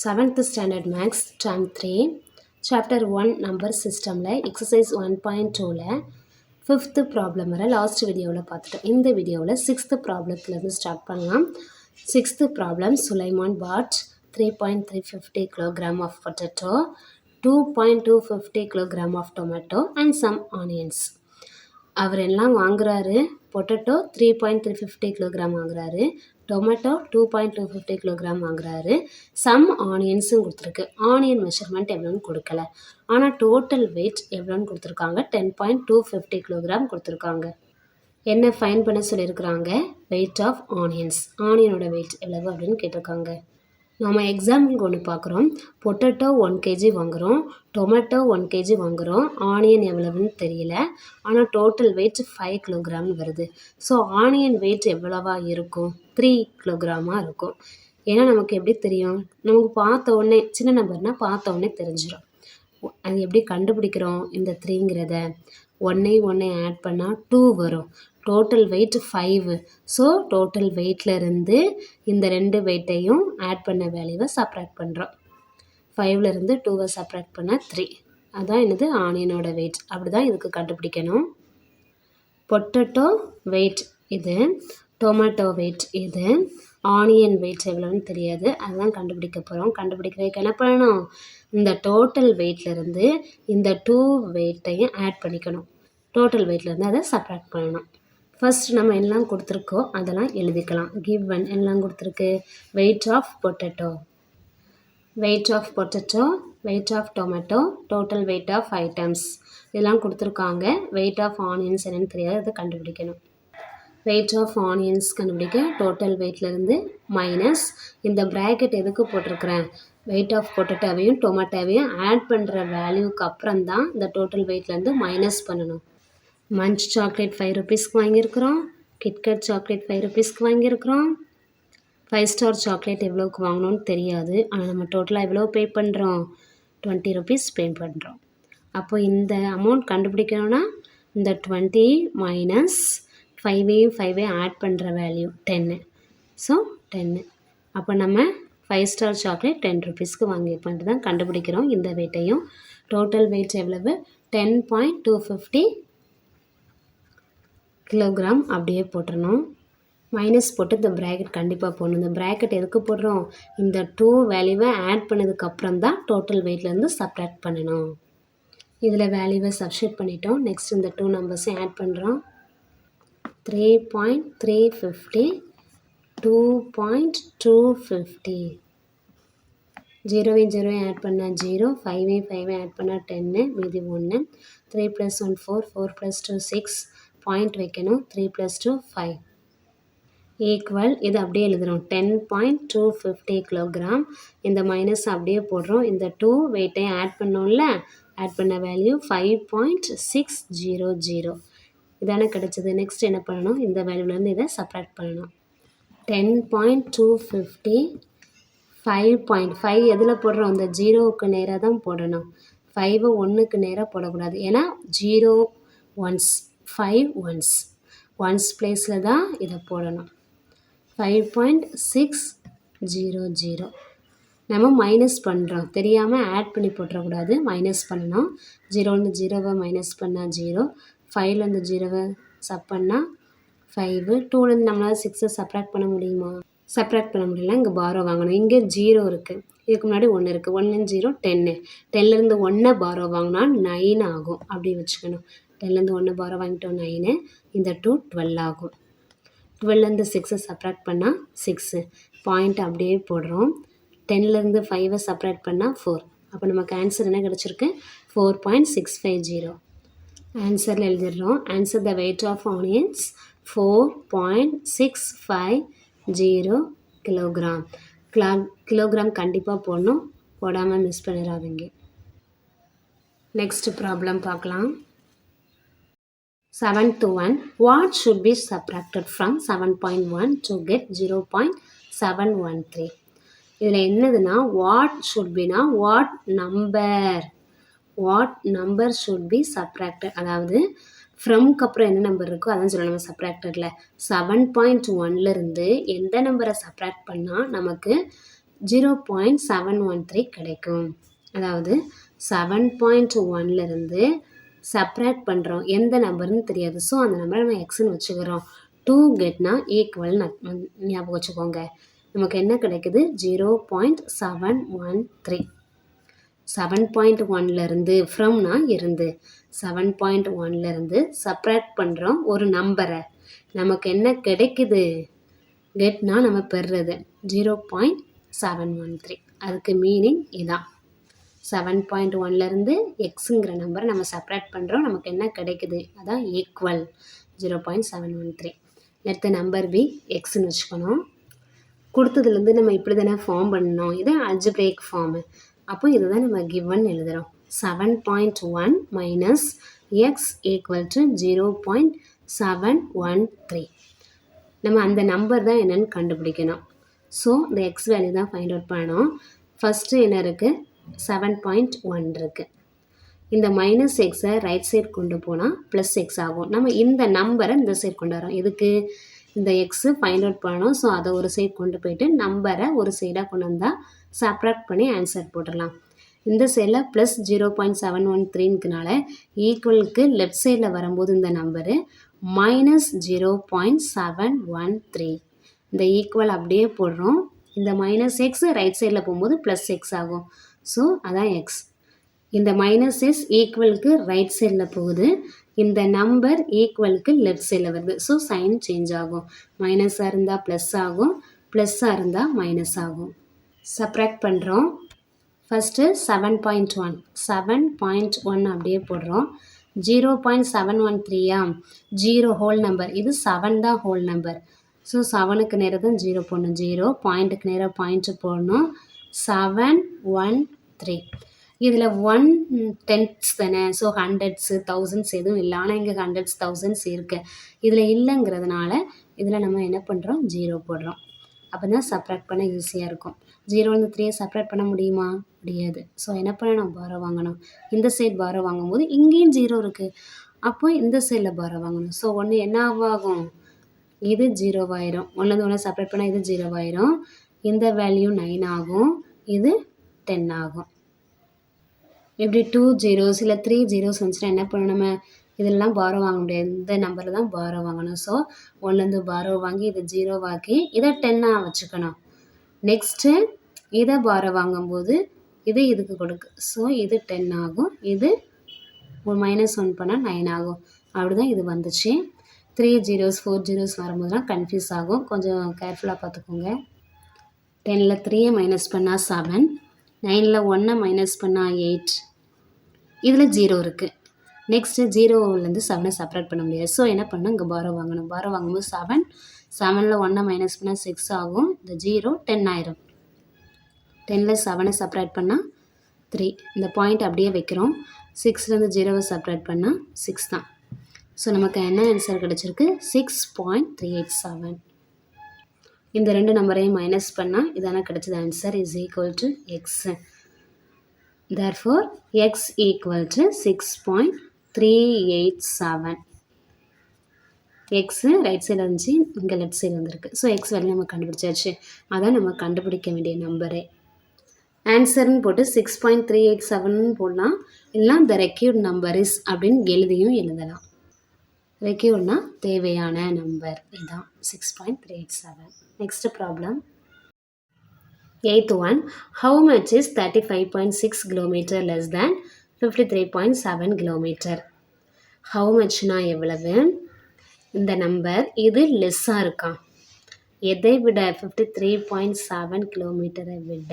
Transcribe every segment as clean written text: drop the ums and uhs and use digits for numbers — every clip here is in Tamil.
7th Standard Max Term 3 Chapter 1 Number Systemல Exercise 1.2ல 5th ப்ராப்ளம் வரை லாஸ்ட் வீடியோவில் பார்த்துட்டோம். இந்த வீடியோவில் 6th ப்ராப்ளத்துலேருந்து ஸ்டார்ட் பண்ணலாம். 6th problem Sulaiman bought 3.350 kg of potato, 2.250 kg of tomato and some onions. அவர் எல்லாம் வாங்குறாரு. பொட்டேட்டோ 3.350 கிலோகிராம் வாங்குறாரு, டொமேட்டோ 2.250 கிலோகிராம் வாங்குறாரு, சம் ஆனியன்ஸும் கொடுத்துருக்கு. ஆனியன் மெஷர்மெண்ட் எவ்வளோன்னு கொடுக்கல, ஆனால் டோட்டல் வெயிட் எவ்வளோன்னு கொடுத்துருக்காங்க. 10.250 கிலோகிராம் கொடுத்துருக்காங்க. என்ன ஃபைன் பண்ண சொல்லியிருக்கிறாங்க? வெயிட் ஆஃப் ஆனியன்ஸ், ஆனியனோட வெயிட் எவ்வளவு அப்படின்னு கேட்டிருக்காங்க. நம்ம எக்ஸாம்பிளுக்கு ஒன்று பார்க்குறோம். பொட்டேட்டோ 1 kg வாங்குகிறோம், டொமேட்டோ 1 kg வாங்குகிறோம், ஆனியன் எவ்வளவுன்னு தெரியல, ஆனால் டோட்டல் வெயிட் 5 கிலோகிராம் வருது. ஸோ ஆனியன் வெயிட் எவ்வளவா இருக்கும்? 3 கிலோகிராமாக இருக்கும். ஏன்னா நமக்கு எப்படி தெரியும்? நமக்கு பார்த்த உடனே, சின்ன நம்பர்னால் பார்த்த உடனே தெரிஞ்சிடும். அது எப்படி கண்டுபிடிக்கிறோம்? இந்த 3ங்கிறத 1 ஆட் பண்ணால் 2 வரும். Total wait 5. ஸோ டோட்டல் வெயிட்லேருந்து இந்த 2 வெயிட்டையும் ஆட் பண்ண வேல்யூவை சப்ராக்ட் பண்ணுறோம். 5லேருந்து 2வை சப்ராக்ட் பண்ணால் 3. அதுதான் என்னது? ஆனியனோட வெயிட். அப்படி தான் இதுக்கு கண்டுபிடிக்கணும். பொட்டேட்டோ வெயிட் இது, டொமேட்டோ வெயிட் இது, ஆனியன் வெயிட் எவ்வளோன்னு தெரியாது, அதுதான் கண்டுபிடிக்க போகிறோம். கண்டுபிடிக்கிறதுக்கு என்ன பண்ணணும்? இந்த டோட்டல் வெயிட்லேருந்து இந்த 2 வெயிட்டையும் ஆட் பண்ணிக்கணும். டோட்டல் வெயிட்லேருந்து அதை சப்ராக்ட் பண்ணணும். ஃபர்ஸ்ட் நம்ம எல்லாம் கொடுத்துருக்கோம், அதெல்லாம் எழுதிக்கலாம். கிவன் எல்லாம் கொடுத்துருக்கு. Weight of potato, weight of potato, weight of tomato, total weight of items இதெல்லாம் கொடுத்துருக்காங்க. வெயிட் ஆஃப் ஆனியன்ஸ் என்னென்னு தெரியாது, அதை கண்டுபிடிக்கணும். வெயிட் ஆஃப் ஆனியன்ஸ் கண்டுபிடிக்க டோட்டல் வெயிட்லேருந்து மைனஸ் இந்த ப்ராக்கெட் எதுக்கு போட்டிருக்கிறேன்? வெயிட் ஆஃப் பொட்டேட்டோவையும் டொமேட்டோவையும் ஆட் பண்ணுற வேல்யூக்கு அப்புறம் தான் இந்த டோட்டல் வெயிட்லேருந்து மைனஸ் பண்ணணும். மஞ்ச் சாக்லேட் 5 ரூபீஸ்க்கு வாங்கியிருக்கிறோம், கிட்கட் சாக்லேட் 5 ரூபீஸ்க்கு வாங்கியிருக்கிறோம். 5 ஸ்டார் சாக்லேட் எவ்வளோக்கு வாங்கணும்னு தெரியாது, ஆனால் நம்ம டோட்டலாக எவ்வளோ பே பண்ணுறோம்? 20 ரூபீஸ் பே பண்ணுறோம். அப்போ இந்த அமௌண்ட் கண்டுபிடிக்கணும்னா இந்த 20 மைனஸ் 5ஐயும் ஆட் பண்ணுற வேல்யூ 10. ஸோ 10. அப்போ நம்ம 5 ஸ்டார் சாக்லேட் 10 ரூபீஸ்க்கு வாங்கியிருப்போன்ட்டு தான் கண்டுபிடிக்கிறோம். இந்த வெயிட்டையும் டோட்டல் வெயிட் எவ்வளவு? 10.250 கிலோகிராம் அப்படியே போட்டுடணும். மைனஸ் போட்டு இந்த ப்ராக்கெட் கண்டிப்பாக போடணும். இந்த ப்ராக்கெட் எதுக்கு போடுறோம்? இந்த 2 வேல்யூவை ஆட் பண்ணதுக்கப்புறம் தான் டோட்டல் வெயிட்லேருந்து சப்ராக்ட் பண்ணணும். இதில் வேல்யூவை சப்ஸ்டியூட் பண்ணிட்டோம். நெக்ஸ்ட் இந்த 2 நம்பர்ஸையும் ஆட் பண்ணுறோம். 3.350, 2.250. 0 ஆட் பண்ணால் 0, 5 ஆட் பண்ணால் 10, மீதி 1. 3 + 1 4, 4 + 2 6, பாயிண்ட் வைக்கணும். 3 + 2 5 ஈக்குவல், இது அப்படியே எழுதுகிறோம். 10.250 கிலோகிராம். இந்த மைனஸ் அப்படியே போடுறோம். இந்த 2 வெயிட்டையும் ஆட் பண்ணோம்ல, ஆட் பண்ண வேல்யூ 5.600 இதானே கிடச்சிது. நெக்ஸ்ட் என்ன பண்ணணும்? இந்த வேல்யூலேருந்து இதை சப்ராக்ட் பண்ணணும். 10.250 5.5 எதில் போடுறோம்? இந்த 0க்கு நேராக தான் போடணும். 5 1க்கு நேராக போடக்கூடாது, ஏன்னா 0 ஒன்ஸ் 5 ஒன்ஸ் பிளேஸில் தான் இதை போடணும். 5.600 நம்ம மைனஸ் பண்ணுறோம், தெரியாமல் ஆட் பண்ணி போட்டுறக்கூடாது, மைனஸ் பண்ணணும். 0லேருந்து 0வை மைனஸ் பண்ணால் 0, 5லேருந்து 0வை சப் பண்ணால் 5, 2லேருந்து நம்மளால் 6 சப்ராக்ட் பண்ண முடியுமா? சப்ராக்ட் பண்ண முடியல, இங்கே பாரோ வாங்கணும். இங்கே 0 இருக்குது, இதுக்கு முன்னாடி 1 இருக்குது. 1 0 10, 10லேருந்து 1 பாரோ வாங்கினா 9 ஆகும். அப்படி வச்சுக்கணும். 10லேருந்து 1 பாரோ வாங்கிட்டோம் 9, இந்த 2 12 ஆகும். 12லேருந்து 6 சப்ராக்ட் பண்ணால் 6, பாயிண்ட் அப்படியே போடுறோம். 10லேருந்து 5 சப்ராக்ட் பண்ணால் 4. அப்போ நமக்கு ஆன்சர் என்ன கிடச்சிருக்கு? 4.650. ஆன்சரில் எழுதிடுறோம். Answer the weight of onions 4.650 kilogram. Kilogram கண்டிப்பாக போடணும், போடாமல் மிஸ் பண்ணிடாதீங்க. நெக்ஸ்ட் ப்ராப்ளம் பார்க்கலாம். 7th one, what should be subtracted from 7.1 to get 0.713? இதில் என்னதுன்னா what should beனா what number should be subtracted, அதாவது ஃப்ரம்க்கு அப்புறம் என்ன நம்பர் இருக்கோ அதான் சொல்லணும் நம்ம சப்ராக்டரில். 7.1லேருந்து எந்த நம்பரை சப்ராக்ட் பண்ணால் நமக்கு 0.713 கிடைக்கும். அதாவது 7.1லேருந்து சப்ராக்ட் பண்ணுறோம், எந்த நம்பர்னு தெரியாது. ஸோ அந்த நம்பரை நம்ம எக்ஸ்ன்னு வச்சுக்கிறோம். 2 கெட்னா ஈக்குவல் ஞாபகம் வச்சுக்கோங்க. நமக்கு என்ன கிடைக்குது? 0.713. 7.1லேருந்து ஃப்ரம்னா இருந்து 7.1லேருந்து சப்ராக்ட் பண்ணுறோம் ஒரு நம்பரை. நமக்கு என்ன கிடைக்குது? கெட்னா நம்ம பெறுறது 0.713. அதுக்கு மீனிங் இதான். 7.1லேருந்து எக்ஸுங்கிற நம்பரை நம்ம சப்ராக்ட் பண்ணுறோம், நமக்கு என்ன கிடைக்குது? அதான் ஈக்குவல் 0.713. அடுத்த நம்பர் பி எக்ஸ்ன்னு வச்சுக்கணும். கொடுத்ததுலேருந்து நம்ம இப்படி தானே ஃபார்ம் பண்ணணும். இது அல்ஜிப்ரேக் ஃபார்மு. அப்போ இதுதான் நம்ம கிவன் எழுதுகிறோம். 7.1 மைனஸ் எக்ஸ் ஈக்குவல் டு 0.713. நம்ம அந்த நம்பர் தான் என்னென்னு கண்டுபிடிக்கணும். ஸோ இந்த எக்ஸ் வேல்யூ தான் ஃபைண்ட் அவுட் பண்ணணும். ஃபஸ்ட்டு என்ன இருக்குது? 7.1 இருக்குது. இந்த மைனஸ் எக்ஸை ரைட் சைட் கொண்டு போனால் ப்ளஸ் எக்ஸ் ஆகும். நம்ம இந்த நம்பரை இந்த சைட் கொண்டு வரோம். இதுக்கு இந்த எக்ஸு ஃபைண்ட் அவுட் பண்ணணும். ஸோ அதை ஒரு சைட் கொண்டு போயிட்டு நம்பரை ஒரு சைடாக கொண்டு வந்தால் சப்ராக்ட் பண்ணி ஆன்சர் போட்டுடலாம். இந்த சைடில் ப்ளஸ் 0.713க்குனால ஈக்குவலுக்கு லெஃப்ட் சைடில் வரும்போது இந்த நம்பரு மைனஸ் 0.713. இந்த ஈக்குவல் அப்படியே போடுறோம். இந்த மைனஸ் எக்ஸ் ரைட் சைடில் போகும்போது ப்ளஸ் எக்ஸ் ஆகும். ஸோ அதான் எக்ஸ். இந்த மைனஸ் எஸ் ஈக்குவலுக்கு ரைட் சைடில் போகுது, இந்த நம்பர் ஈக்குவலுக்கு லெஃப்ட் சைடில் வருது. ஸோ சைன் சேஞ்ச் ஆகும். மைனஸாக இருந்தால் ப்ளஸ் ஆகும், ப்ளஸ்ஸாக இருந்தால் மைனஸ் ஆகும். சப்ராக்ட் பண்ணுறோம். ஃபஸ்ட்டு 7.1 7.1 அப்படியே போடுறோம். 0.713 ஜீரோ ஹோல் நம்பர், இது 7 தான் ஹோல் நம்பர். ஸோ 7க்கு நேரம் தான் 0 போடணும், 0 பாயிண்ட்டுக்கு நேரம் பாயிண்ட்டு போடணும். 713. இதில் 1/10 தானே. ஸோ ஹண்ட்ரட்ஸு தௌசண்ட்ஸ் எதுவும் இல்லை. ஆனால் இங்கே ஹண்ட்ரட்ஸ் தௌசண்ட்ஸ் இருக்குது. இதில் இல்லைங்கிறதுனால இதில் நம்ம என்ன பண்ணுறோம்? 0 போடுறோம். அப்போ தான் சப்ராக்ட் பண்ண ஈஸியாக இருக்கும். 0லேருந்து 3 சப்ராக்ட் பண்ண முடியுமா? முடியாது. ஸோ என்ன பண்ணணும்? பாரோ வாங்கணும். இந்த சைட் பாரோ வாங்கும்போது இங்கேயும் 0 இருக்குது. அப்போ இந்த சைடில் பாரோ வாங்கணும். ஸோ ஒன்று என்ன ஆகும்? இது 0 ஆயிரும். 1லேருந்து 1 சப்ராக்ட் பண்ணால் இது 0 ஆயிரும். இந்த வேல்யூ 9 ஆகும், இது 10 ஆகும். இப்படி 2 zeros இல்லை 3 zeros வந்துச்சுன்னா என்ன பண்ணணும்? நம்ம இதெல்லாம் பாரோ வாங்க முடியாது. இந்த நம்பரில் தான் பாரோ வாங்கணும். ஸோ 1லேருந்து பாரோ வாங்கி இதை 0 ஆக்கி இதை 10 வச்சுக்கணும். நெக்ஸ்ட்டு இதை பாரோ வாங்கும்போது இது இதுக்கு கொடுக்கு. ஸோ இது 10 ஆகும், இது -1 பண்ணால் 9 ஆகும். அப்படி தான் இது வந்துச்சு. 3 zeros 4 zeros வரும்போதுலாம் கன்ஃபியூஸ் ஆகும். கொஞ்சம் கேர்ஃபுல்லாக பார்த்துக்கோங்க. 10ல் 3 மைனஸ் பண்ணால் 7, 9ல் 1 மைனஸ் பண்ணால் 8. இதில் 0 இருக்குது. நெக்ஸ்ட்டு 0லேருந்து 7 செப்பரேட் பண்ண முடியாது. ஸோ என்ன பண்ணணும்? இங்கே பாரோ வாங்கணும். பாரோ வாங்கும்போது 7, 7ல் 1 மைனஸ் பண்ணால் 6 ஆகும். இந்த 0 10 ஆயிரும். 10ல் 7 செப்பரேட் பண்ணால் 3. இந்த பாயிண்ட் அப்படியே வைக்கிறோம். 6லேருந்து 0வை செப்பரேட் பண்ணால் 6 தான். ஸோ நமக்கு என்ன ஆன்சர் கிடச்சிருக்கு? 6.387. இந்த ரெண்டு நம்பரையும் மைனஸ் பண்ணால் இதான கிடைச்சது answer is equal to X. therefore x equal to 6.387. X right சைடில் இருந்துச்சு, இங்கே லெஃப்ட் சைடு வந்திருக்கு. ஸோ எக்ஸ் வேல்யூ நம்ம கண்டுபிடிச்சாச்சு. அதான் நம்ம கண்டுபிடிக்க வேண்டிய நம்பரே. ஆன்சர்னு போட்டு 6.387 போடலாம். இல்லைனா த ரெக்யூர்ட் நம்பர் இஸ் அப்படின்னு எழுதியும் எழுதலாம். ரெக்யூர்ட்னா தேவையான நம்பர். இதுதான் 6.387. Next problem. 8th one. How much is 35.6 km less than 53.7 km? How muchனா எவ்வளவு? இந்த நம்பர் இது லெஸ்ஸாக இருக்கான். எதை விட? 53.7 கிலோமீட்டரை விட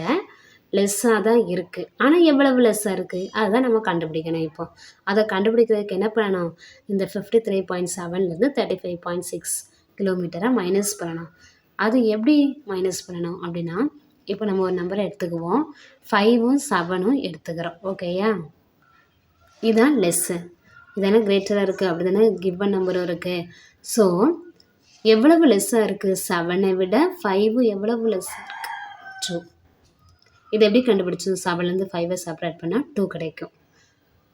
லெஸ்ஸாக தான் இருக்குது. ஆனால் எவ்வளவு லெஸ்ஸாக இருக்குது அதுதான் நம்ம கண்டுபிடிக்கணும். இப்போ அதை கண்டுபிடிக்கிறதுக்கு என்ன பண்ணணும்? இந்த 53.7லேருந்து 35.6 கிலோமீட்டரை மைனஸ் பண்ணணும். அது எப்படி மைனஸ் பண்ணணும் அப்படின்னா, இப்போ நம்ம ஒரு நம்பரை எடுத்துக்குவோம். 5ம் 7ம் எடுத்துக்கிறோம். ஓகேயா? இதுதான் லெஸ்ஸு. இதானே கிரேட்டராக இருக்குது, அப்படி தானே கிவன் நம்பரும் இருக்குது. ஸோ எவ்வளவு லெஸ்ஸாக இருக்குது? 7ஐ விட 5 எவ்வளவு லெஸ்ஸாக இருக்குது? 2. இதை எப்படி கண்டுபிடிச்சோம்? 7லேருந்து 5ஐ செப்பரேட் பண்ணால் 2 கிடைக்கும்.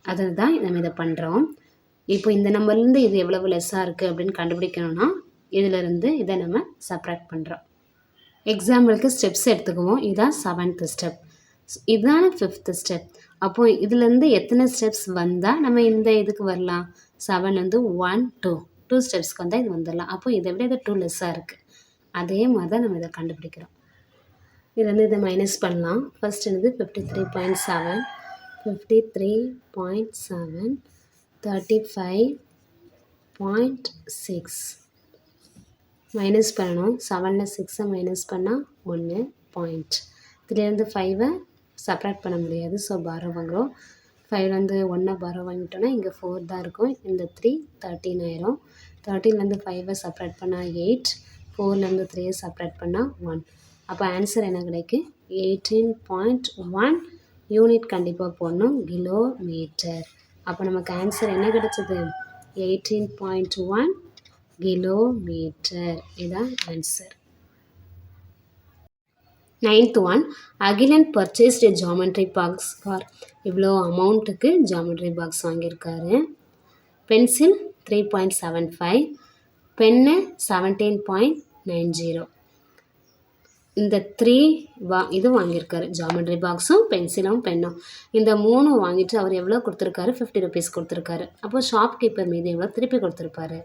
அதை தான் நம்ம இதை பண்ணுறோம். இப்போ இந்த நம்பர்லேருந்து இது எவ்வளவு லெஸ்ஸாக இருக்குது அப்படின்னு கண்டுபிடிக்கணும்னா இதிலேருந்து இதை நம்ம செப்பரேட் பண்ணுறோம். எக்ஸாம்பிளுக்கு ஸ்டெப்ஸ் எடுத்துக்குவோம். இதுதான் 7th ஸ்டெப், இதுதான் 5th ஸ்டெப். அப்போது இதுலேருந்து எத்தனை ஸ்டெப்ஸ் வந்தால் நம்ம இந்த இதுக்கு வரலாம்? 7லேருந்து 1 2 ஸ்டெப்ஸ்க்கு வந்தால் இது வந்துடலாம். அப்போ இதை விட இது 2 லெஸ்ஸாக இருக்குது. அதே மாதிரி தான் நம்ம இதை கண்டுபிடிக்கிறோம். இதுலேருந்து இதை மைனஸ் பண்ணலாம். ஃபர்ஸ்ட் என்னது 53.7 53.7 35.6 மைனஸ் பண்ணணும். 7ல் 6 மைனஸ் பண்ணால் 1 பாயிண்ட். இதுலேருந்து 5 செப்ரேட் பண்ண முடியாது, ஸோ பாரோ வாங்குகிறோம். 5லேருந்து 1 பாரோ வாங்கிட்டோன்னா இங்கே 4 தான் இருக்கும். இந்த 3 13 ஆயிரும். 13லேருந்து 5 செப்ரேட் பண்ணால் 8, 4லேருந்து 3 செப்ரேட் பண்ணால் 1. அப்போ ஆன்சர் என்ன கிடைக்கும்? 18.1 யூனிட் கண்டிப்பாக போடணும், கிலோமீட்டர். அப்போ நமக்கு ஆன்சர் என்ன கிடைச்சது? 18.1 கிலோமீட்டர். இதுதான் answer. 9th one, Akilan purchased geometry box for இவ்வளோ அமௌண்ட்டுக்கு ஜாமெட்ரி பாக்ஸ் வாங்கியிருக்காரு. Pencil 3.75, pen 17.90. இந்த 3 இது வாங்கியிருக்காரு, ஜாமெட்ரி பாக்ஸும் பென்சிலும் பென்னும். இந்த 3 வாங்கிட்டு அவர் எவ்வளோ கொடுத்துருக்காரு? 50 rupees கொடுத்துருக்காரு. அப்போ ஷாப்கீப்பர் மீது எவ்வளோ திருப்பி கொடுத்துருப்பாரு?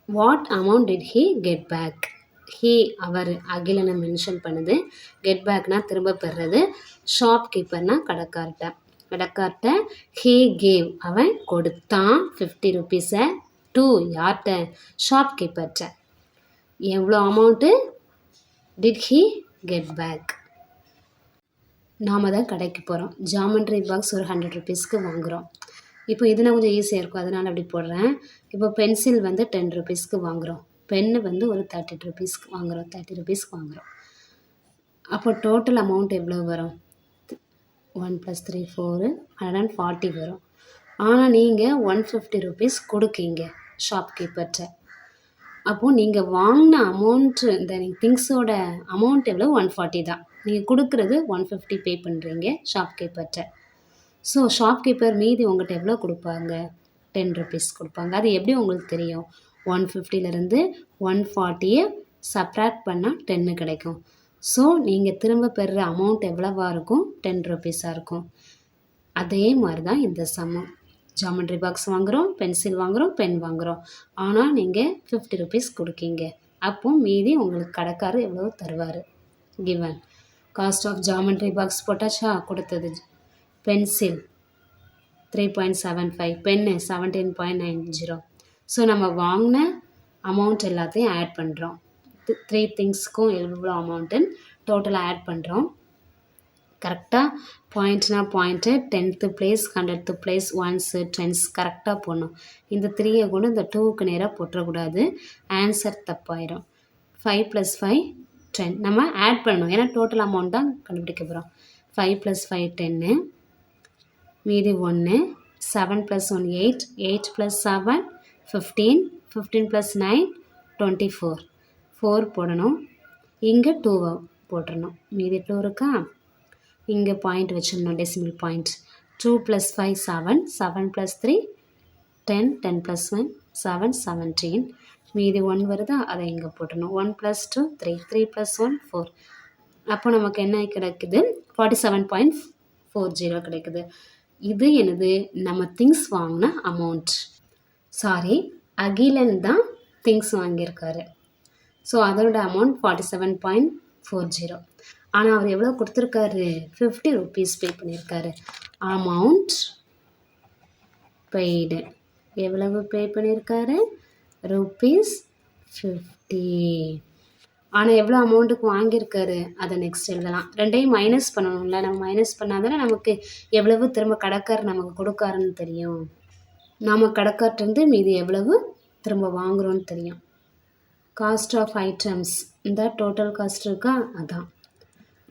What amount did he get back? He அவர் அகிலனை மென்ஷன் பண்ணுது. கெட் பேக்னா திரும்ப பெறுறது. ஷாப்கீப்பர்னா கடைக்கார்ட்ட ஹீ கேவ் அவன் கொடுத்தான் 50 rupees டு யார்கிட்ட? ஷாப்கீப்பர்கிட்ட. எவ்வளோ amount did he get back? நாம் தான் கடைக்கு போகிறோம். ஜாமெட்ரி பாக்ஸ் ஒரு 100 rupeesக்கு வாங்குகிறோம். இப்போ இதுனா கொஞ்சம் ஈஸியாக இருக்கும், அதனால் அப்படி போடுறேன். இப்போ பென்சில் வந்து 10 rupeesக்கு வாங்குகிறோம். பென்னு வந்து ஒரு 30 rupeesக்கு வாங்குகிறோம். 30 rupeesக்கு வாங்குகிறோம். அப்போ டோட்டல் அமௌண்ட் எவ்வளோ வரும்? 1 + 3 4 140 வரும். ஆனால் நீங்கள் 150 rupees கொடுக்கீங்க ஷாப்கீப்பர்கிட்ட. அப்போது நீங்கள் வாங்கின அமௌண்ட்டு, இந்த திங்ஸோட அமௌண்ட் எவ்வளோ? 140 தான். நீங்கள் கொடுக்குறது 150 பே பண்ணுறீங்க ஷாப்கீப்பர்கிட்ட. ஸோ ஷாப்கீப்பர் மீதி உங்கள்கிட்ட எவ்வளோ கொடுப்பாங்க? 10 rupees கொடுப்பாங்க. அது எப்படி உங்களுக்கு தெரியும்? 150லேருந்து 140 சப்ராக்ட் பண்ணால் 10 கிடைக்கும். ஸோ நீங்கள் திரும்ப பெறுற அமௌண்ட் எவ்வளவா இருக்கும்? 10 rupeesஆக இருக்கும். அதே மாதிரி தான் இந்த சம்மம். ஜாமெட்ரி பாக்ஸ் வாங்குகிறோம், பென்சில் வாங்குகிறோம், பென் வாங்குகிறோம். ஆனால் நீங்கள் 50 rupees கொடுக்கீங்க. அப்போ மீதி உங்களுக்கு கடைக்காரர் எவ்வளோ தருவார்? Given. Cost of geometry box போட்டாச்சா? கொடுத்தது. Pencil 3.75, pen 17.90. ஸோ நம்ம வாங்கின அமௌண்ட் எல்லாத்தையும் ஆட் பண்ணுறோம். 3 திங்ஸ்க்கும் எவ்வளோ அமௌண்ட்டுன்னு டோட்டலாக ஆட் பண்ணுறோம். கரெக்டாக பாயிண்ட்னா point, 10th place 100th place 1s 10s கரெக்டாக போடணும். இந்த 3 கூட இந்த 2க்கு நேராக போட்டுறக்கூடாது, ஆன்சர் தப்பாயிடும். 5 + 5 10 நம்ம ஆட் பண்ணணும், ஏன்னா டோட்டல் அமௌண்ட் தான் கண்டுபிடிக்க போகிறோம். 5 + 5 10, மீதி 1, 7 + 1 8, 8 + 7 15, 15 + 9 24, 4 போடணும். இங்கே 2 போட்டுடணும். மீதி 2 இருக்கா? இங்கே பாயிண்ட் வச்சிடணும், டெசிமல் பாயிண்ட். 2 + 5 7, 7 + 3 10, 10 + 1 7 17. மீதி 1 வருதா? அதை இங்கே போட்டணும். 1 + 2 3, 3 + 1 4. அப்போ நமக்கு என்ன கிடைக்குது? 47.40 கிடைக்குது. இது என்னது? நம்ம திங்ஸ் வாங்கின அமௌண்ட். சாரி, அகிலன் தான் திங்ஸ் வாங்கியிருக்காரு. ஸோ அதோட அமௌண்ட் 47.40. ஆனால் அவர் எவ்வளோ கொடுத்துருக்காரு? 50 rupees பே பண்ணியிருக்காரு. அமௌண்ட் பெய்டு எவ்வளவு பே பண்ணியிருக்காரு? ₹50. ஆனால் எவ்வளோ அமௌண்ட்டுக்கு வாங்கியிருக்காரு அதை நெக்ஸ்ட் எழுதலாம். ரெண்டையும் மைனஸ் பண்ணணும்ல. நம்ம மைனஸ் பண்ணால் தானே நமக்கு எவ்வளவு திரும்ப கடைக்காரர் நமக்கு கொடுக்காருன்னு தெரியும். நாம் கடைக்கார்ட்டேருந்து மீதி எவ்வளவு திரும்ப வாங்குகிறோன்னு தெரியும். காஸ்ட் ஆஃப் ஐட்டம்ஸ், இந்த டோட்டல் காஸ்ட் இருக்கா? அதான்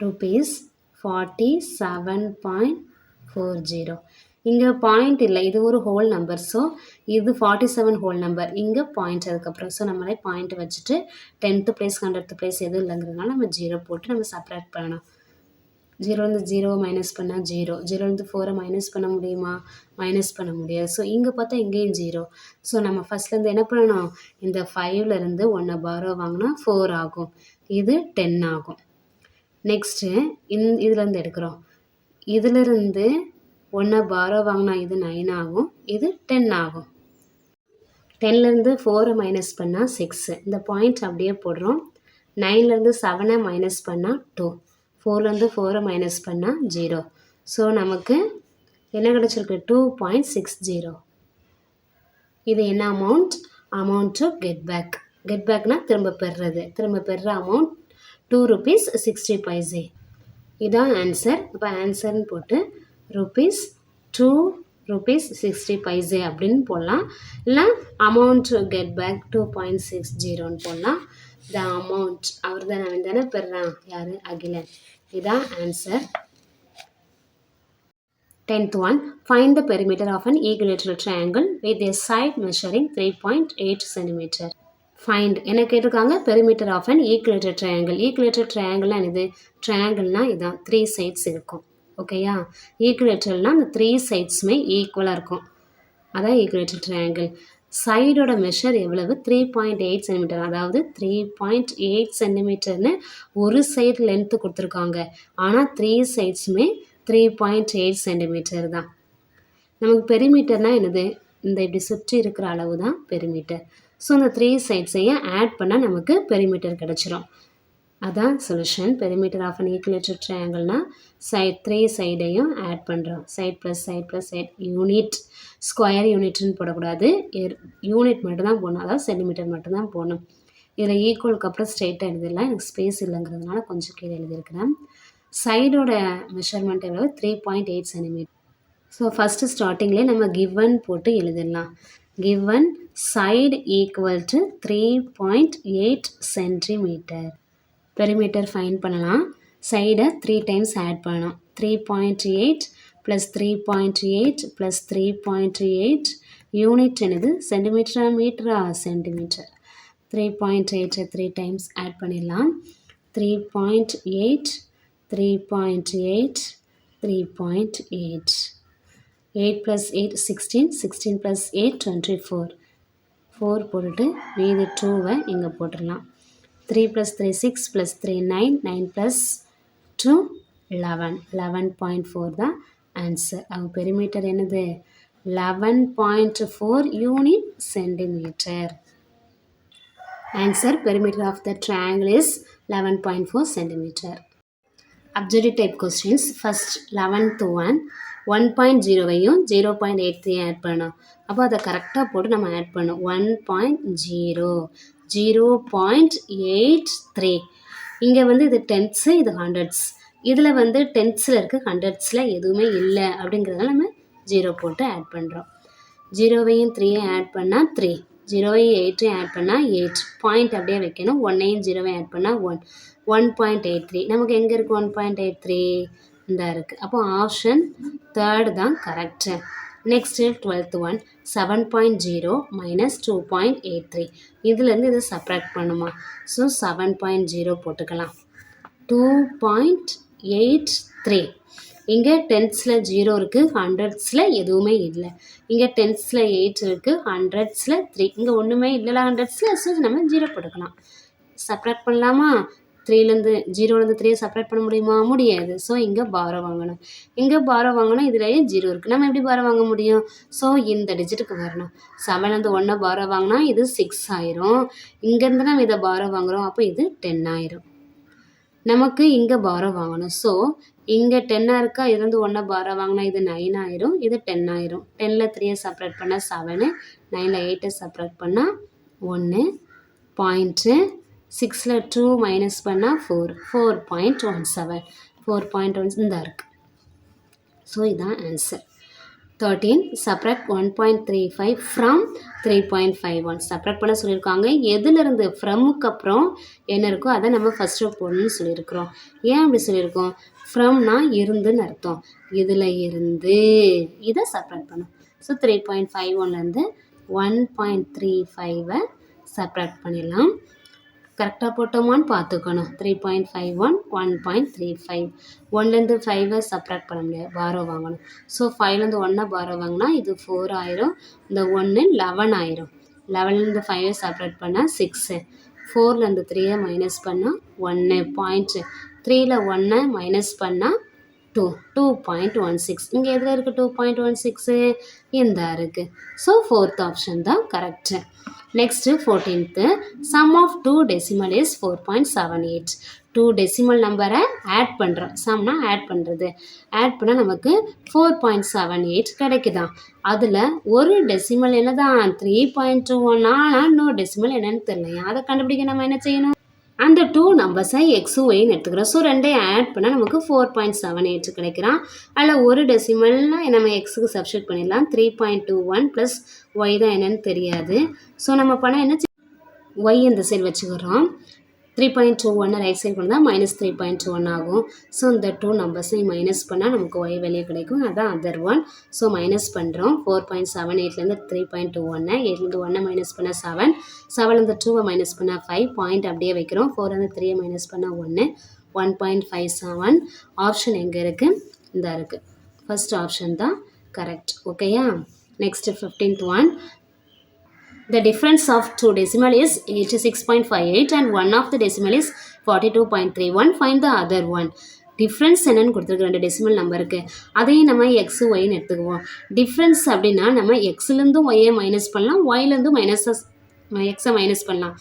₹47.40. இங்கே பாயிண்ட் இல்லை, இது ஒரு ஹோல் நம்பர். ஸோ இது 47 ஹோல் நம்பர், இங்கே பாயிண்ட் அதுக்கப்புறம். ஸோ நம்மளே பாயிண்ட் வச்சுட்டு 10th place 100th place எதுவும் இல்லைங்கிறதுனால நம்ம 0 போட்டு நம்ம சப்ராக்ட் பண்ணணும். 0லேருந்து 0 மைனஸ் பண்ணால் 0, 0லேருந்து 4 மைனஸ் பண்ண முடியுமா? மைனஸ் பண்ண முடியாது. ஸோ இங்கே பார்த்தா இங்கேயும் 0. ஸோ நம்ம ஃபஸ்ட்லேருந்து என்ன பண்ணணும்? இந்த 5லேருந்து 1 பாரோ வாங்கினா 4 ஆகும், இது 10 ஆகும். நெக்ஸ்ட்டு இதுலேருந்து எடுக்கிறோம், இதிலிருந்து 1 பாரோ வாங்கினா இது 9 ஆகும், இது 10 ஆகும். 10லேருந்து 4 மைனஸ் பண்ணால் 6, இந்த பாயிண்ட் அப்படியே போடுறோம். 9லேருந்து 7 மைனஸ் பண்ணால் 2, 4லேருந்து 4 மைனஸ் பண்ணால் 0. ஸோ நமக்கு என்ன கிடச்சிருக்கு? 2.60. இது என்ன amount? Amount to get back. Get பேக்னா திரும்ப பெறுறது. திரும்ப பெறுற அமௌண்ட் ₹2.60. இதான் ஆன்சர். இப்போ ஆன்சர்னு போட்டு ₹2.60 அப்படின்னு போடலாம். இல்லை அமௌண்ட் டு கெட் பேக் 2.60ன்னு போடலாம். த அமௌண்ட் அவர் தான் அவன் தானே பெறுறான், யார்? அகிலன். இதான் answer. 10th one, find the perimeter of an equilateral triangle with a side measuring 3.8 cm. Find என்ன கேட்டிருக்காங்க? perimeter of an equilateral triangle. equilateral triangleனா இது, triangleனா இதான் 3 sides இருக்கும். ஓகேயா? ஈக்குலேட்டரல்னா அந்த 3 சைட்ஸுமே ஈக்குவலாக இருக்கும், அதான் ஈக்குலேட்டர் ட்ரையாங்கிள். சைடோட மெஷர் எவ்வளவு? 3.8 சென்டிமீட்டர். அதாவது 3.8 சென்டிமீட்டர்னு ஒரு சைடு லென்த்து கொடுத்துருக்காங்க. ஆனால் 3 சைட்ஸுமே 3.8 சென்டிமீட்டர் தான். நமக்கு பெரிமீட்டர்னால் என்னது? இந்த இப்படி சுற்றி இருக்கிற அளவு தான் பெரிமீட்டர். ஸோ அந்த 3 சைட்ஸையும் ஆட் பண்ணால் நமக்கு பெரிமீட்டர் கிடச்சிரும். அதான் solution. Perimeter of an equilateral ட்ரையாங்கிள்னா சைட் 3 சைடையும் ஆட் பண்ணுறோம். Side plus side plus side. Unit, square யூனிட்னு போடக்கூடாது, யூனிட் மட்டும்தான் போடணும், அதாவது சென்டிமீட்டர் மட்டும்தான் போடணும். இதில் ஈக்குவலுக்கு அப்புறம் ஸ்ட்ரெயிட்டாக எழுதிடலாம். எனக்கு ஸ்பேஸ் இல்லைங்கிறதுனால கொஞ்சம் கீழே எழுதியிருக்கிறேன். சைடோட மெஷர்மெண்ட் எவ்வளோ? 3.8 சென்டிமீட்டர். ஸோ ஃபஸ்ட்டு ஸ்டார்டிங்லேயே நம்ம கிவன் போட்டு எழுதிடலாம். Given side equal to 3.8 centimetre. Perimeter fine பண்ணலாம். சைடை 3 டைம்ஸ் ஆட் பண்ணணும். 3.8 ப்ளஸ் 3.8 ப்ளஸ் 3.8. யூனிட் என்னது? சென்டிமீட்டரா மீட்டரா? சென்டிமீட்டர். 3.8 3 டைம்ஸ் ஆட் பண்ணிடலாம். 3.8 3.8 3.8. 8 + 8 16, 16 + 8 24. 4 போட்டுட்டு மீதி 2வை இங்கே போட்டுடலாம். 3 + 3 6 + 3 9, 9 + 2 11, 11.4 தான் ஆன்சர். அவங்க பெரிமீட்டர் என்னது? 11.4 unit centimetre. Answer perimeter of the triangle is 11.4 centimetre. Objective type questions. First 11th one, 1.0வையும் 0.83 ஆட் பண்ணணும். அப்போ அதை கரெக்டாக போட்டு நம்ம ஆட் பண்ணணும். 1.0 0.83. இங்கே வந்து இது டென்த்ஸு, இது ஹண்ட்ரட்ஸ். இதில் வந்து டென்த்ஸில் இருக்குது, ஹண்ட்ரட்ஸில் எதுவுமே இல்லை அப்படிங்கிறதால நம்ம 0 போட்டு ஆட் பண்ணுறோம். 0வையும் 3ஐயும் ஆட் பண்ணால் 3, 0வையும் 8ஐயும் ஆட் பண்ணால் 8. பாயிண்ட் அப்படியே வைக்கணும். 1ஐயும் 0வையும் ஆட் பண்ணால் 1. 1.83. நமக்கு எங்கே இருக்குது 1.83? இந்த இருக்குது. அப்போ ஆப்ஷன் 3rd தான் கரெக்டு. Next 12th one, 7.0 - 2.83. இதுலேருந்து இதை சப்ராக்ட் பண்ணுமா? ஸோ 7.0 போட்டுக்கலாம். 2.83. இங்கே டென்த்ஸில் 0 இருக்குது, ஹண்ட்ரட்ஸில் எதுவுமே இல்லை. இங்கே டென்த்ஸில் 8 இருக்குது, ஹண்ட்ரட்ஸில் 3. இங்கே ஒன்றுமே இல்லைல ஹண்ட்ரட்ஸில். ஸோ நம்ம 0 போட்டுக்கலாம். சப்ராக்ட் பண்ணலாமா? 3லேருந்து 0லேருந்து 3 சப்ராக்ட் பண்ண முடியுமா? முடியாது. ஸோ இங்கே பாரோ வாங்கணும். இங்கே பாரோ வாங்கணும், இதுலேயே 0 இருக்குது. நம்ம எப்படி பாரோ வாங்க முடியும்? ஸோ இந்த டிஜிட்டுக்கு வரணும். 7லேருந்து 1 பாரோ வாங்கினா இது 6 ஆயிரும். இங்கேருந்து நம்ம இதை பாரோ வாங்குகிறோம், அப்போ இது 10 ஆயிரும். நமக்கு இங்கே பாரோ வாங்கணும். ஸோ இங்கே 10 இருக்கா, இதுலேருந்து 1 பாரோ வாங்கினா இது 9 ஆயிரும், இது 10 ஆயிரும். 10ல் 3 சப்ராக்ட் பண்ணால் 7, 9ல் 8 சப்ராக்ட் பண்ணால் 1. பாயிண்ட்டு 6ல் 2 மைனஸ் பண்ணால் 4, 4.17. 4.1 இந்த இருக்குது. ஸோ இதுதான் ஆன்சர். 13, subtract 1.35 from 3.51. சப்ராக்ட் பண்ண சொல்லியிருக்காங்க. எதுலேருந்து? ஃப்ரம்முக்கு அப்புறம் என்ன இருக்கோ அதை நம்ம ஃபஸ்ட்டு போடணும்னு சொல்லியிருக்கிறோம். ஏன் அப்படி சொல்லியிருக்கோம்? ஃப்ரம்னா இருந்துன்னு அர்த்தம். இதில் இருந்து இதை சப்ராக்ட் பண்ணும். ஸோ 3.51லேருந்து 1.35 சப்ராக்ட் பண்ணிடலாம். கரெக்டாக போட்டோமான்னு பார்த்துக்கணும். 3.51 1.35 ஒன்லேருந்து 5 சப்ராக்ட் பண்ண முடியாது, பாரோ வாங்கணும். ஸோ 5லேருந்து 1 பாரோ வாங்கினா இது 4 ஆயிரும், இந்த 1 11 ஆயிரும். 11லேருந்து 5 சப்ராக்ட் பண்ணால் 6, 4லேருந்து 3 மைனஸ் பண்ணால் 1 பாயிண்ட், 3ல் 1 மைனஸ் பண்ணால் 2.16. இங்கே எதில் இருக்குது 2.16? இந்த இருக்குது. ஸோ 4th ஆப்ஷன் தான் correct. Next 14th, sum of 2 decimal is 4.78. 2 decimal நம்பரை ஆட் பண்ணுறோம். சம்னா ஆட் பண்ணுறது. ஆட் பண்ணால் நமக்கு 4.78 கிடைக்குதான். அதில் ஒரு டெசிமல் என்ன தான் 3.21, ஆனால் இன்னொரு டெசிமல் என்னன்னு தெரியலையா, அதை கண்டுபிடிக்க நம்ம என்ன செய்யணும்? அந்த 2 நம்பர்ஸை எக்ஸும் ஒய்ன்னு எடுத்துக்கிறோம். ஸோ ரெண்டையும் ஆட் பண்ணால் நமக்கு 4.78 கிடைக்கிறான். அதில் ஒரு டெசிமல்னால் நம்ம எக்ஸுக்கு சப்ஸ்டியூட் பண்ணிடலாம். 3.21 ப்ளஸ் ஒய் தான் என்னன்னு தெரியாது. ஸோ நம்ம பண்ண என்ன ஒய் இந்த சைடு வச்சுக்கிறோம். 3.21 ரைட் சைடு கொண்டு தான் -3.21 ஆகும். ஸோ இந்த 2 நம்பர்ஸையும் மைனஸ் பண்ணால் நமக்கு ஒய் வெளியே கிடைக்கும். அதான் அதர் ஒன். ஸோ மைனஸ் பண்ணுறோம். 4.78லேருந்து 3.21, 8லேருந்து 1 மைனஸ் பண்ணால் 7, 7லேருந்து 2 மைனஸ் பண்ணால் 5, பாயிண்ட் அப்படியே வைக்கிறோம். 4லேருந்து 3 மைனஸ் பண்ணால் 1, 1.57. ஆப்ஷன் எங்கே இருக்குது? இந்த இருக்குது. ஃபர்ஸ்ட் ஆப்ஷன் தான் கரெக்ட். ஓகேயா? Next 15th one. The difference of two decimal is 86.58 and one of the decimal is 42.31. Find the other one. Difference என்னன்னு கொடுத்துருக்கு 2 டெசிமல் நம்பருக்கு. அதையும் நம்ம எக்ஸு ஒய்ன்னு எடுத்துக்குவோம். டிஃப்ரென்ஸ் அப்படின்னா நம்ம எக்ஸ்லேருந்தும் ஒய்யை மைனஸ் பண்ணலாம், ஒய்லேருந்தும் எக்ஸை மைனஸ் பண்ணலாம்,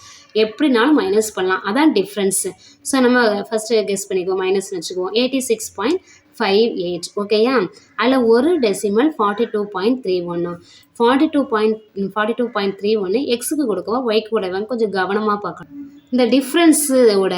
எப்படினாலும் மைனஸ் பண்ணலாம். அதான் டிஃப்ரென்ஸு. ஸோ நம்ம ஃபஸ்ட்டு கெஸ் பண்ணிக்குவோம், மைனஸ்னு வச்சுக்குவோம். 86.58. ஓகேயா? அதில் ஒரு டெசிமல் 42.31. 42.31 எக்ஸுக்கு கொடுக்கவும் ஒய்க்கு கொடுக்கவும் கொஞ்சம் கவனமாக பார்க்கணும். இந்த டிஃப்ரென்ஸோட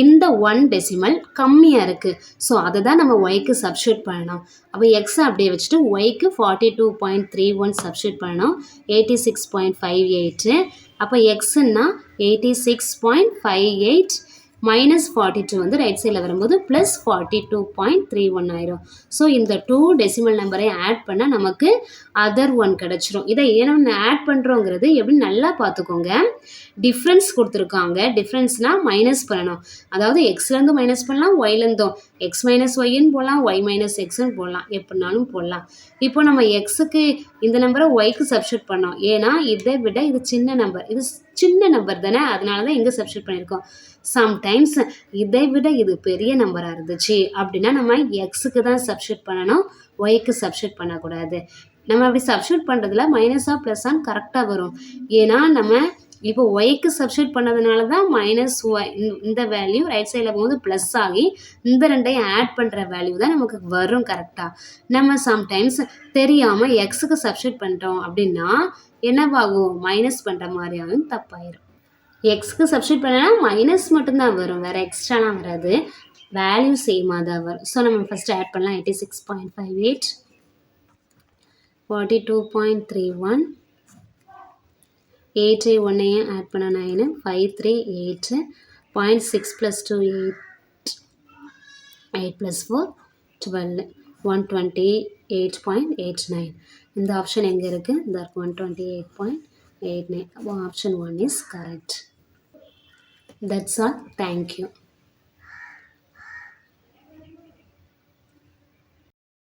இந்த 1 டெசிமல் கம்மியாக இருக்குது. ஸோ அதை தான் நம்ம ஒய்க்கு சப்ஸ்டியூட் பண்ணணும். அப்போ எக்ஸை அப்படியே வச்சுட்டு ஒய்க்கு 42.31 சப்ஸ்டியூட் பண்ணணும். 86.58. அப்போ எக்ஸுன்னா 86.58 -42 வந்து ரைட் சைடில் வரும்போது ப்ளஸ் 42.31 ஆயிரும். ஸோ இந்த 2 டெசிமல் நம்பரை ஆட் பண்ணால் நமக்கு அதர் ஒன் கிடச்சிரும். இதை ஏன்னா ஆட் பண்ணுறோங்கிறது எப்படி நல்லா பார்த்துக்கோங்க. டிஃப்ரென்ஸ் கொடுத்துருக்காங்க. டிஃப்ரென்ஸ்னால் மைனஸ் பண்ணணும். அதாவது எக்ஸ்லேருந்து மைனஸ் பண்ணலாம், ஒய்லேருந்தும். எக்ஸ் மைனஸ் ஒய்ன்னு போடலாம், ஒய் மைனஸ் எக்ஸ்ன்னு போடலாம், எப்படினாலும் போடலாம். இப்போ நம்ம எக்ஸுக்கு இந்த நம்பரை ஒய்க்கு சப்ஸ்டியூட் பண்ணோம். ஏன்னா இதை விட இது சின்ன நம்பர், இது சின்ன நம்பர் தானே, அதனால தான் இங்கே சப்ஸ்டியூட் பண்ணியிருக்கோம். சம்டைம்ஸ் இதை விட இது பெரிய நம்பராக இருந்துச்சு அப்படின்னா நம்ம எக்ஸுக்கு தான் சப்ஸ்டியூட் பண்ணணும், ஒய்க்கு சப்ஸ்டியூட் பண்ணக்கூடாது. நம்ம அப்படி சப்ஸ்டியூட் பண்ணுறதுல மைனஸாக ப்ளஸ்ஸான்னு கரெக்டாக வரும். ஏன்னா நம்ம இப்போ ஒய்க்கு சப்ஸ்டியூட் பண்ணதுனால தான் மைனஸ் ஒய் இந்த வேல்யூ ரைட் சைடில் போகும்போது ப்ளஸ் ஆகி இந்த ரெண்டையும் ஆட் பண்ணுற வேல்யூ தான் நமக்கு வரும் கரெக்டாக. நம்ம சம்டைம்ஸ் தெரியாமல் எக்ஸுக்கு சப்ஸ்டியூட் பண்ணிட்டோம் அப்படின்னா என்னவாகும், மைனஸ் பண்ணுற மாதிரியாகவும் தப்பாயிரும். எக்ஸுக்கு சப்ஸ்டியூட் பண்ணனா மைனஸ் மட்டும்தான் வரும், வேறு எக்ஸ்ட்ராலாம் வராது, வேல்யூ சேமாக தான் வரும். ஸோ நம்ம ஃபஸ்ட்டு ஆட் பண்ணலாம். 86.58, 42.31, 8 1 ஆட் பண்ண 9, 5 3 8, 0.6 + 2 8, 8 + 4 12, 128.89. இந்த ஆப்ஷன் எங்கே இருக்குது? இந்த 128.89. அப்போ option 1 is correct. That's all. Thank you.